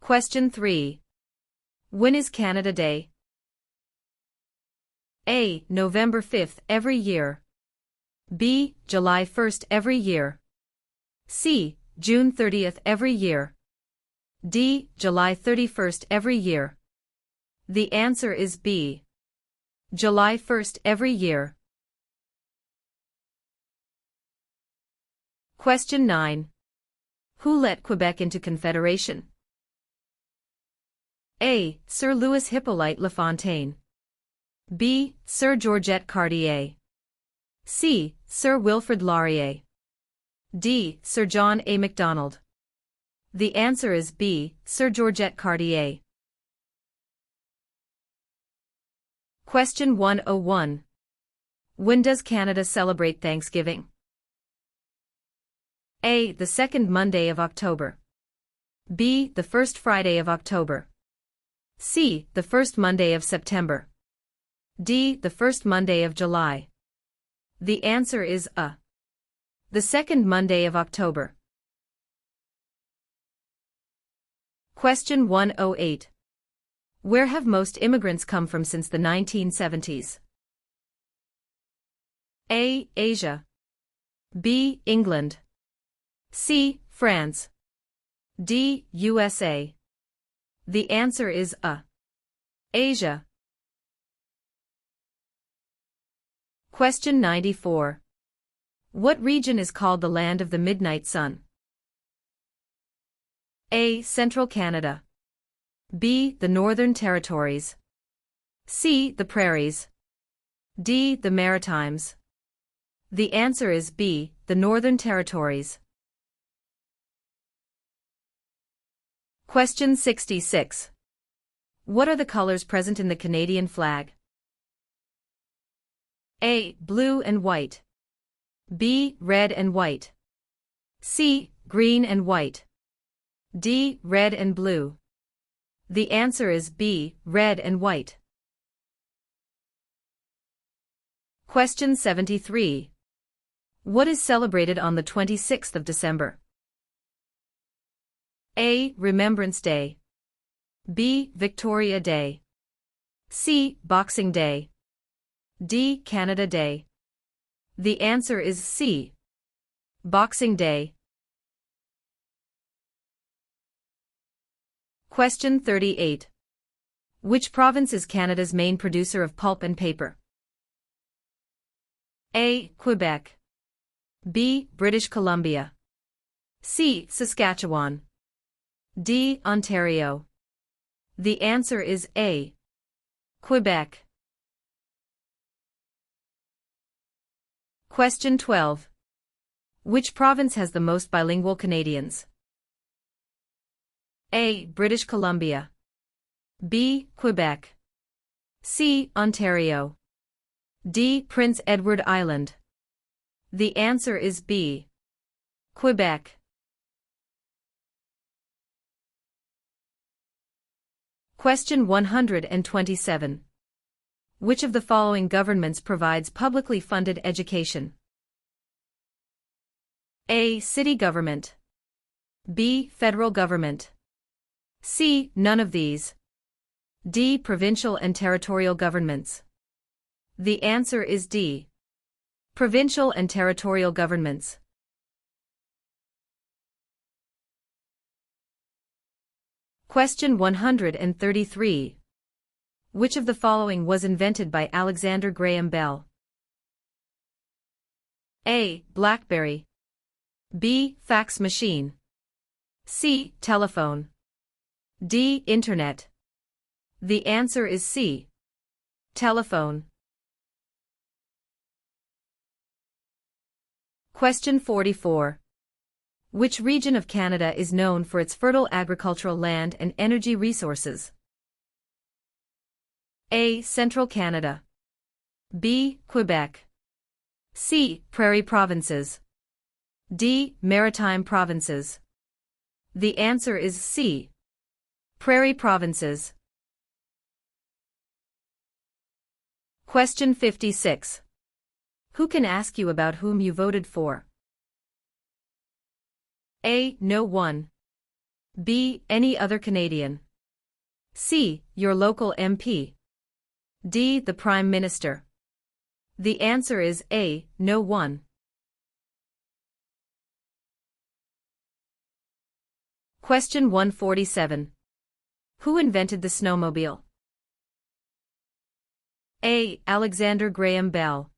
Question 3. When is Canada Day? A. November 5th every year. B. July 1st every year. C. June 30th every year. D. July 31st every year. The answer is B. July 1st every year. Question 9. Who let Quebec into Confederation? A. Sir Louis Hippolyte Lafontaine. B. Sir Georgette Cartier. C. Sir Wilfrid Laurier. D. Sir John A. Macdonald. The answer is B. Sir Georgette Cartier. Question 101. When does Canada celebrate Thanksgiving? A. The second Monday of October. B. The first Friday of October. C. The first Monday of September. D. The first Monday of July. The answer is A. The second Monday of October. Question 108. Where have most immigrants come from since the 1970s? A. Asia. B. England. C. France. D. USA. The answer is A. Asia. Question 94. What region is called the Land of the Midnight Sun? A. Central Canada. B. The Northern Territories. C. The Prairies. D. The Maritimes. The answer is B. The Northern Territories. Question 66. What are the colors present in the Canadian flag? A. Blue and white. B. Red and white. C. Green and white. D. Red and blue. The answer is B. Red and white. Question 73. What is celebrated on the 26th of December? A. Remembrance Day. B. Victoria Day. C. Boxing Day. D. Canada Day. The answer is C. Boxing Day. Question 38. Which province is Canada's main producer of pulp and paper? A. Quebec. B. British Columbia. C. Saskatchewan. D. Ontario. The answer is A. Quebec. Question 12. Which province has the most bilingual Canadians? A. British Columbia. B. Quebec. C. Ontario. D. Prince Edward Island. The answer is B. Quebec. Question 127. Which of the following governments provides publicly funded education? A. City government. B. Federal government. C. None of these. D. Provincial and territorial governments. The answer is D. Provincial and territorial governments. Question 133. Which of the following was invented by Alexander Graham Bell? A. BlackBerry. B. Fax machine. C. Telephone. D. Internet. The answer is C. Telephone. Question 44. Which region of Canada is known for its fertile agricultural land and energy resources? A. Central Canada. B. Quebec. C. Prairie provinces. D. Maritime provinces. The answer is C. Prairie provinces. Question 56. Who can ask you about whom you voted for? A. No one. B. Any other Canadian. C. Your local MP. D. The Prime Minister. The answer is A. No one. Question 147. Who invented the snowmobile? A. Alexander Graham Bell.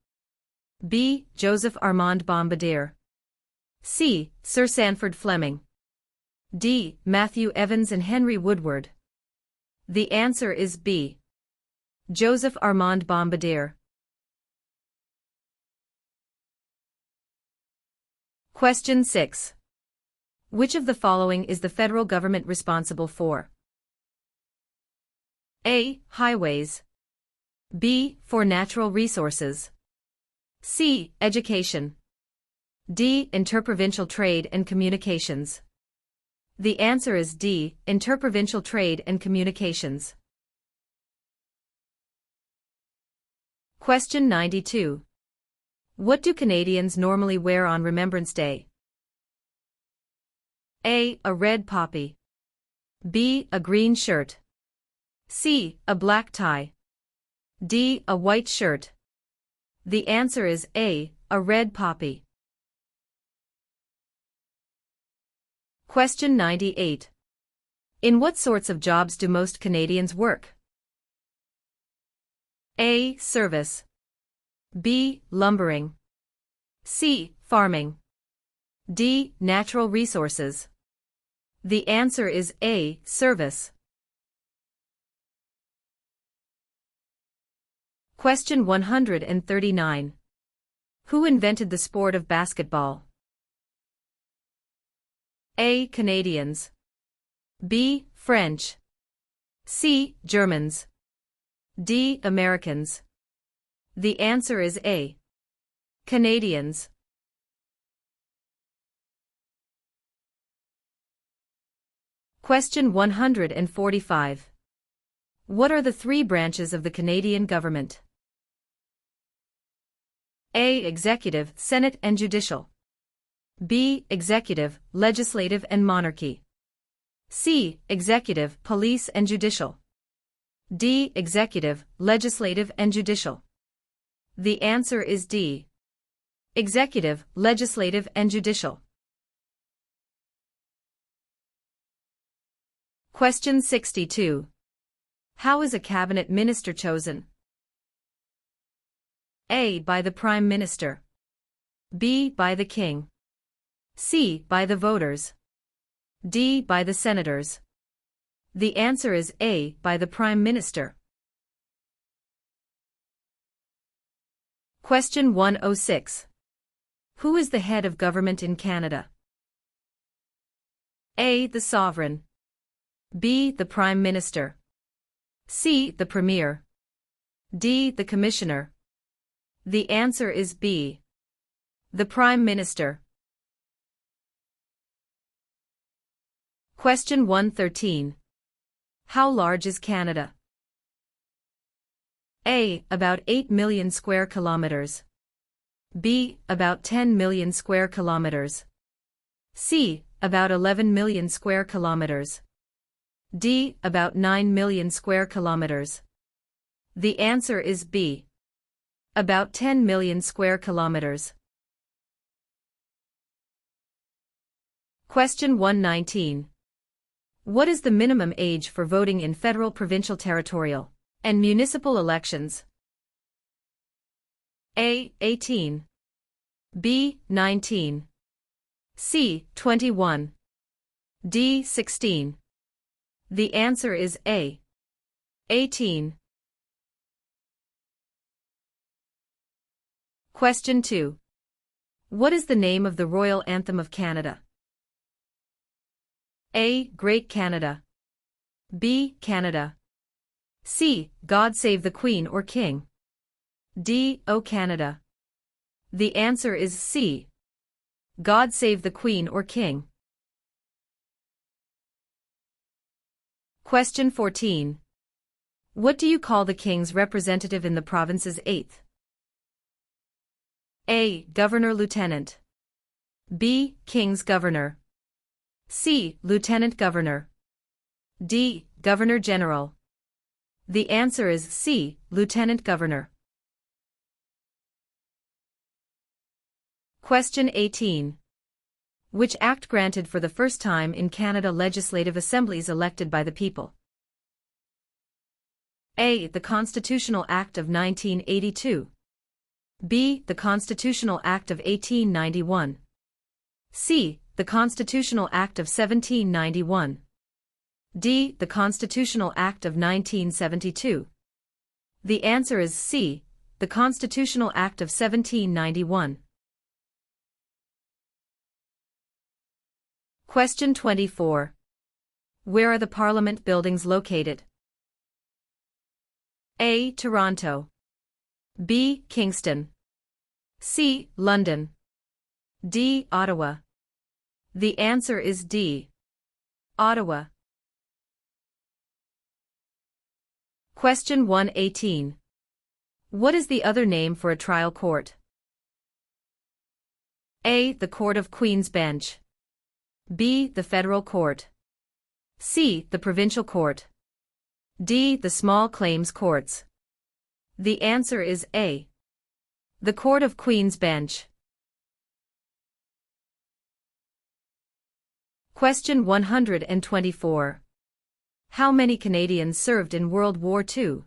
B. Joseph Armand Bombardier. C. Sir Sanford Fleming. D. Matthew Evans and Henry Woodward. The answer is B. Joseph Armand Bombardier. Question 6. Which of the following is the federal government responsible for? A. Highways. B. For natural resources. C. Education. D. Interprovincial trade and communications. The answer is D. Interprovincial trade and communications. Question 92. What do Canadians normally wear on Remembrance Day? A. A red poppy. B. A green shirt. C. A black tie. D. A white shirt. The answer is A. A red poppy. Question 98. In what sorts of jobs do most Canadians work? A. Service. B. Lumbering. C. Farming. D. Natural resources. The answer is A. Service. Question 139. Who invented the sport of basketball? A. Canadians. B. French. C. Germans. D. Americans. The answer is A. Canadians. Question 145. What are the three branches of the Canadian government? A. Executive, Senate and Judicial. B. Executive, Legislative and Monarchy. C. Executive, Police and Judicial. D. Executive, Legislative and Judicial. The answer is D. Executive, Legislative and Judicial. Question 62. How is a cabinet minister chosen? A. By the Prime Minister. B. By the King. C. By the voters. D. By the senators. The answer is A. By the Prime Minister. Question 106. Who is the head of government in Canada? A. The Sovereign. B. The Prime Minister. C. The Premier. D. The Commissioner. The answer is B. The Prime Minister. Question 113. How large is Canada? A. About 8 million square kilometers. B. About 10 million square kilometers. C. About 11 million square kilometers. D. About 9 million square kilometers. The answer is B. About 10 million square kilometers. Question 119. What is the minimum age for voting in federal, provincial, territorial, and municipal elections? A. 18. B. 19. C. 21. D. 16. The answer is A. 18. Question 2. What is the name of the Royal Anthem of Canada? A. Great Canada. B. Canada. C. God Save the Queen or King. D. O Canada. The answer is C. God Save the Queen or King. Question 14. What do you call the King's representative in the province's 8th? A. Governor-Lieutenant. B. King's Governor. C. Lieutenant Governor. D. Governor General. The answer is C. Lieutenant Governor. Question 18. Which act granted for the first time in Canada legislative assemblies elected by the people? A. The Constitutional Act of 1982. B. The Constitutional Act of 1891. C. The Constitutional Act of 1791. D. The Constitutional Act of 1972. The answer is C. The Constitutional Act of 1791. Question 24. Where are the Parliament buildings located? A. Toronto. B. Kingston. C. London. D. Ottawa. The answer is D. Ottawa. Question 118. What is the other name for a trial court? A. The Court of Queen's Bench. B. The Federal Court. C. The Provincial Court. D. The Small Claims Courts. The answer is A. The Court of Queen's Bench. Question 124. How many Canadians served in World War II?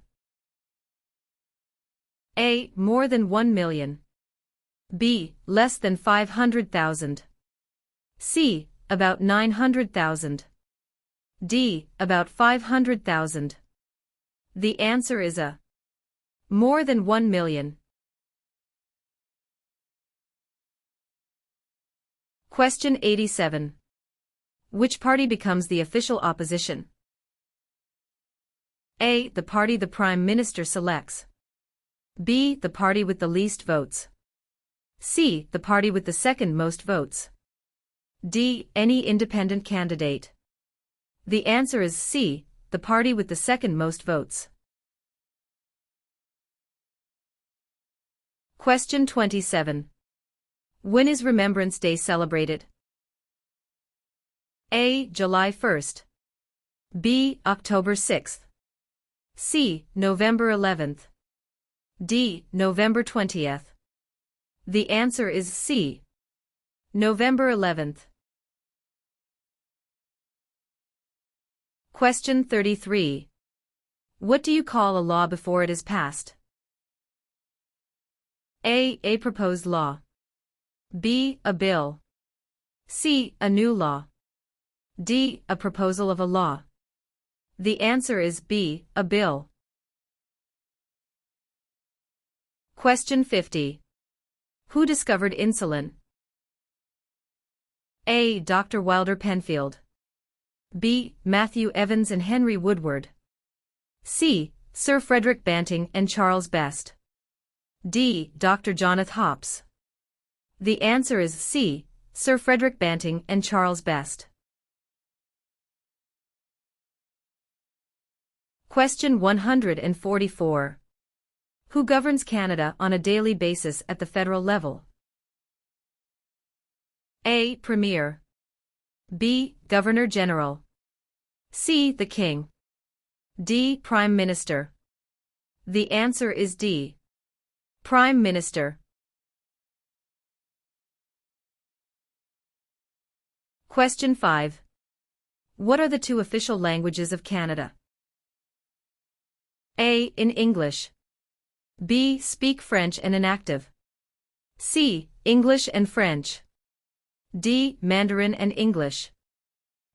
A. More than 1 million. B. Less than 500,000. C. About 900,000. D. About 500,000. The answer is A. More than 1 million. Question 87. Which party becomes the official opposition? A. The party the Prime Minister selects. B. The party with the least votes. C. The party with the second most votes. D. Any independent candidate. The answer is C. The party with the second most votes. Question 27. When is Remembrance Day celebrated? A. July 1st. B. October 6th. C. November 11th. D. November 20th. The answer is C. November 11th. Question 33. What do you call a law before it is passed? A. A proposed law. B. A bill. C. A new law. D. A proposal of a law. The answer is B. A bill. Question 50. Who discovered insulin? A. Dr. Wilder Penfield. B. Matthew Evans and Henry Woodward. C. Sir Frederick Banting and Charles Best. D. Dr. Jonathan Hops. The answer is C. Sir Frederick Banting and Charles Best. Question 144. Who governs Canada on a daily basis at the federal level? A. Premier. B. Governor General. C. The King. D. Prime Minister. The answer is D. Prime Minister. Question 5. What are the two official languages of Canada? A. In English. B. Speak French and inactive. C. English and French. D. Mandarin and English.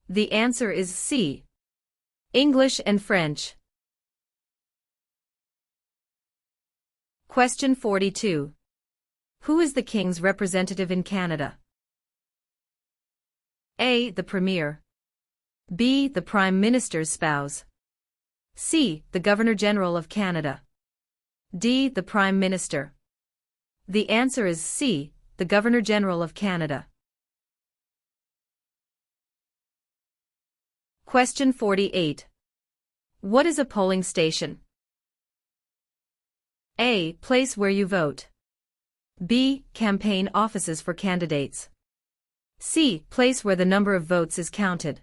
The answer is C. English and French. Question 42. Who is the King's representative in Canada? A. The Premier. B. The Prime Minister's spouse. C. The Governor-General of Canada. D. The Prime Minister. The answer is C. The Governor-General of Canada. Question 48. What is a polling station? A. Place where you vote. B. Campaign offices for candidates. C. Place where the number of votes is counted.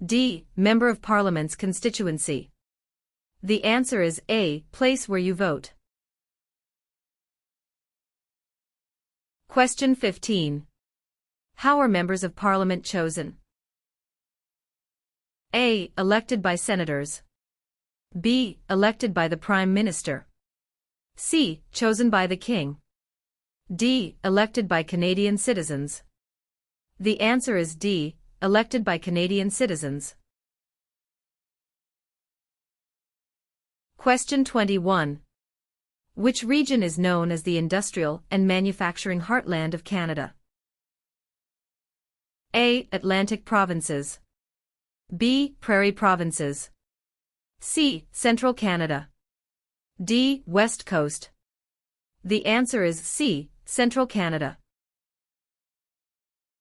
D. Member of Parliament's constituency. The answer is A. Place where you vote. Question 15. How are members of Parliament chosen? A. Elected by senators. B. Elected by the Prime Minister. C. Chosen by the King. D. Elected by Canadian citizens. The answer is D. Elected by Canadian citizens. Question 21. Which region is known as the industrial and manufacturing heartland of Canada? A. Atlantic provinces. B. Prairie provinces. C. Central Canada. D. West Coast. The answer is C. Central Canada.